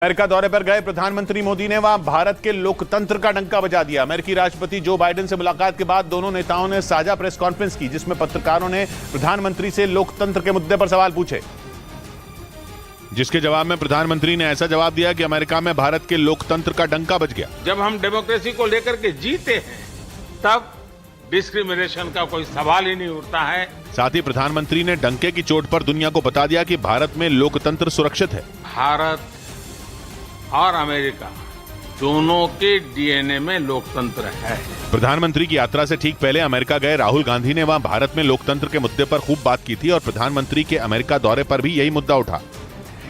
America दौरे पर गए प्रधानमंत्री मोदी ने वहां भारत के लोकतंत्र का डंका बजा दिया। अमेरिकी राष्ट्रपति जो बाइडेन से मुलाकात के बाद दोनों नेताओं ने साझा प्रेस कॉन्फ्रेंस की, जिसमें पत्रकारों ने प्रधानमंत्री से लोकतंत्र के मुद्दे पर सवाल पूछे, जिसके जवाब में प्रधानमंत्री ने ऐसा जवाब दिया कि अमेरिका में भारत के लोकतंत्र का डंका बज गया। जब हम डेमोक्रेसी को लेकर के जीते हैं तब डिस्क्रिमिनेशन का कोई सवाल ही नहीं उठता है। साथ ही प्रधानमंत्री ने डंके की चोट पर दुनिया को बता दिया कि भारत में लोकतंत्र सुरक्षित है। भारत और अमेरिका दोनों के डीएनए में लोकतंत्र है। प्रधानमंत्री की यात्रा से ठीक पहले अमेरिका गए राहुल गांधी ने वहां भारत में लोकतंत्र के मुद्दे पर खूब बात की थी और प्रधानमंत्री के अमेरिका दौरे पर भी यही मुद्दा उठा।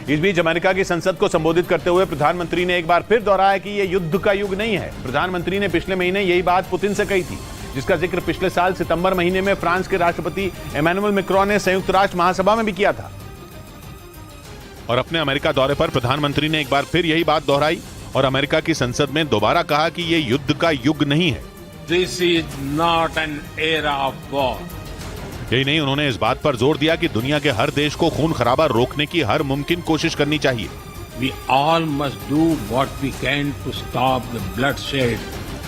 इस बीच अमेरिका की संसद को संबोधित करते हुए प्रधानमंत्री ने एक बार फिर दोहराया कि यह युद्ध का युग नहीं है। प्रधानमंत्री ने पिछले महीने यही बात पुतिन से कही थी, जिसका जिक्र पिछले साल सितंबर महीने में फ्रांस के राष्ट्रपति इमैनुअल मैक्रोन ने संयुक्त राष्ट्र महासभा में भी किया था। और अपने अमेरिका दौरे पर प्रधानमंत्री ने एक बार फिर यही बात दोहराई और अमेरिका की संसद में दोबारा कहा कि यह युद्ध का युग नहीं है। This is not an era of war. यही नहीं, उन्होंने इस बात पर जोर दिया कि दुनिया के हर देश को खून खराबा रोकने की हर मुमकिन कोशिश करनी चाहिए। We all must do what we can to stop the bloodshed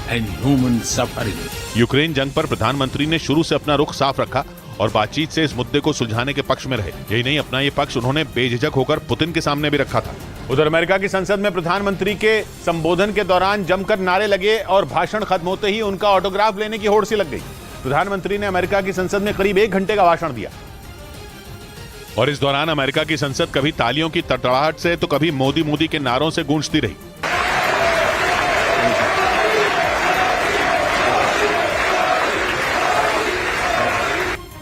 and human suffering. Ukraine जंग पर प्रधानमंत्री ने शुरू से अपना रुख साफ रखा और बातचीत से इस मुद्दे को सुलझाने के पक्ष में रहे। यही नहीं, अपना ये पक्ष उन्होंने बेझिझक होकर पुतिन के सामने भी रखा था। उधर अमेरिका की संसद में प्रधानमंत्री के संबोधन के दौरान जमकर नारे लगे और भाषण खत्म होते ही उनका ऑटोग्राफ लेने की होड़ सी लग गई। प्रधानमंत्री ने अमेरिका की संसद में करीब 1 घंटे का भाषण दिया और इस दौरान अमेरिका की संसद कभी तालियों की तड़तड़ाहट से तो कभी मोदी मोदी के नारों से गूंजती रही।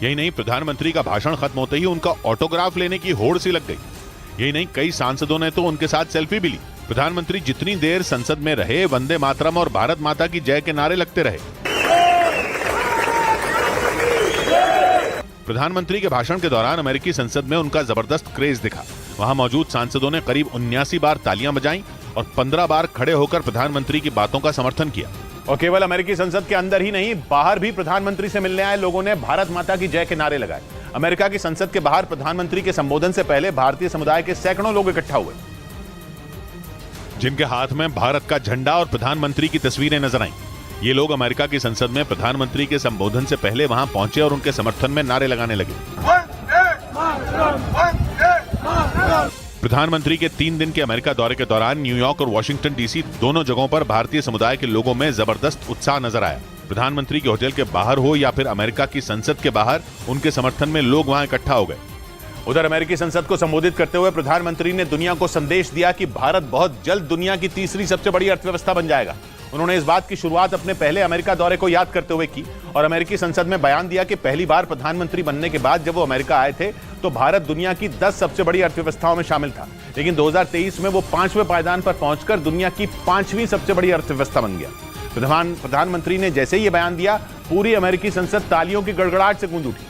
यही नहीं, प्रधानमंत्री का भाषण खत्म होते ही उनका ऑटोग्राफ लेने की होड़ सी लग गई। यही नहीं, कई सांसदों ने तो उनके साथ सेल्फी भी ली। प्रधानमंत्री जितनी देर संसद में रहे, वंदे मातरम और भारत माता की जय के नारे लगते रहे। प्रधानमंत्री के भाषण के दौरान अमेरिकी संसद में उनका जबरदस्त क्रेज दिखा। वहां मौजूद सांसदों ने करीब 79 बार तालियां बजाईं और 15 बार खड़े होकर प्रधानमंत्री की बातों का समर्थन किया। और केवल अमेरिकी संसद के अंदर ही नहीं, बाहर भी प्रधानमंत्री से मिलने आए लोगों ने भारत माता की जय के नारे लगाए। अमेरिका की संसद के बाहर प्रधानमंत्री के संबोधन से पहले भारतीय समुदाय के सैकड़ों लोग इकट्ठा हुए, जिनके हाथ में भारत का झंडा और प्रधानमंत्री की तस्वीरें नजर आईं। ये लोग अमेरिका की संसद में प्रधानमंत्री के संबोधन से पहले वहां पहुंचे और उनके समर्थन में नारे लगाने लगे। प्रधानमंत्री के 3 दिन के अमेरिका दौरे के दौरान न्यूयॉर्क और वॉशिंगटन डीसी दोनों जगहों पर भारतीय समुदाय के लोगों में जबरदस्त उत्साह नजर आया। प्रधानमंत्री के होटल के बाहर हो या फिर अमेरिका की संसद के बाहर, उनके समर्थन में लोग वहां इकट्ठा हो गए। उधर अमेरिकी संसद को संबोधित करते हुए प्रधानमंत्री ने दुनिया को संदेश दिया कि भारत बहुत जल्द दुनिया की तीसरी सबसे बड़ी अर्थव्यवस्था बन जाएगा। उन्होंने इस बात की शुरुआत अपने पहले अमेरिका दौरे को याद करते हुए की और अमेरिकी संसद में बयान दिया कि पहली बार प्रधानमंत्री बनने के बाद जब वो अमेरिका आए थे तो भारत दुनिया की 10 सबसे बड़ी अर्थव्यवस्थाओं में शामिल था, लेकिन 2023 में वो 5वें पायदान पर पहुंचकर दुनिया की 5वीं सबसे बड़ी अर्थव्यवस्था बन गया। प्रधानमंत्री ने जैसे ही ये बयान दिया, पूरी अमेरिकी संसद तालियों की गड़गड़ाहट से गूंज उठी।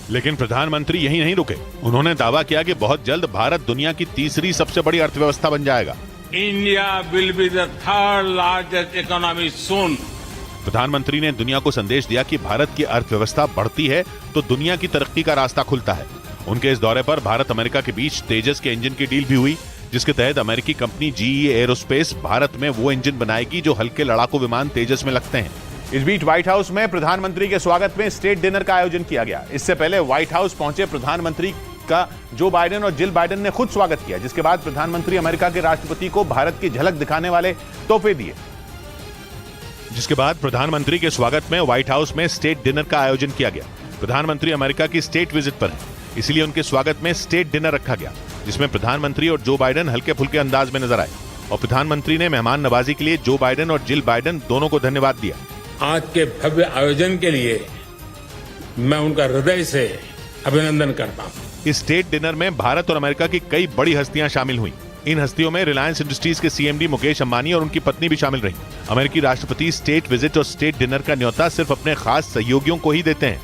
लेकिन प्रधानमंत्री यही नहीं रुके। उन्होंने दावा किया कि बहुत जल्द भारत दुनिया की तीसरी सबसे बड़ी अर्थव्यवस्था बन जाएगा। India will be the third largest economy soon. प्रधानमंत्री ने दुनिया को संदेश दिया कि भारत की अर्थव्यवस्था बढ़ती है तो दुनिया की तरक्की का रास्ता खुलता है। उनके इस दौरे पर भारत अमेरिका के बीच तेजस के इंजन की डील भी हुई, जिसके तहत अमेरिकी कंपनी GE एरोस्पेस भारत में वो इंजन बनाएगी जो हल्के लड़ाकू विमान तेजस में लगते हैं। इस बीच व्हाइट हाउस में प्रधानमंत्री के स्वागत में स्टेट डिनर का आयोजन किया गया। इससे पहले व्हाइट हाउस पहुंचे प्रधानमंत्री का जो बाइडेन और जिल बाइडेन ने खुद स्वागत किया, जिसके बाद प्रधानमंत्री अमेरिका के राष्ट्रपति को भारत की झलक दिखाने वाले तोहफे दिए। जिसके बाद प्रधानमंत्री के स्वागत में व्हाइट हाउस में स्टेट डिनर का आयोजन किया गया। प्रधानमंत्री अमेरिका की स्टेट विजिट पर है, इसलिए उनके स्वागत में स्टेट डिनर रखा गया, जिसमें प्रधानमंत्री और जो बाइडेन हल्के फुल्के अंदाज में नजर आए और प्रधानमंत्री ने मेहमान नवाजी के लिए जो बाइडेन और जिल बाइडेन दोनों को धन्यवाद दिया। आज के भव्य आयोजन के लिए मैं उनका हृदय से अभिनंदन करता हूँ। इस स्टेट डिनर में भारत और अमेरिका की कई बड़ी हस्तियां शामिल हुई। इन हस्तियों में रिलायंस इंडस्ट्रीज के CMD मुकेश अंबानी और उनकी पत्नी भी शामिल रहीं। अमेरिकी राष्ट्रपति स्टेट विजिट और स्टेट डिनर का न्योता सिर्फ अपने खास सहयोगियों को ही देते हैं।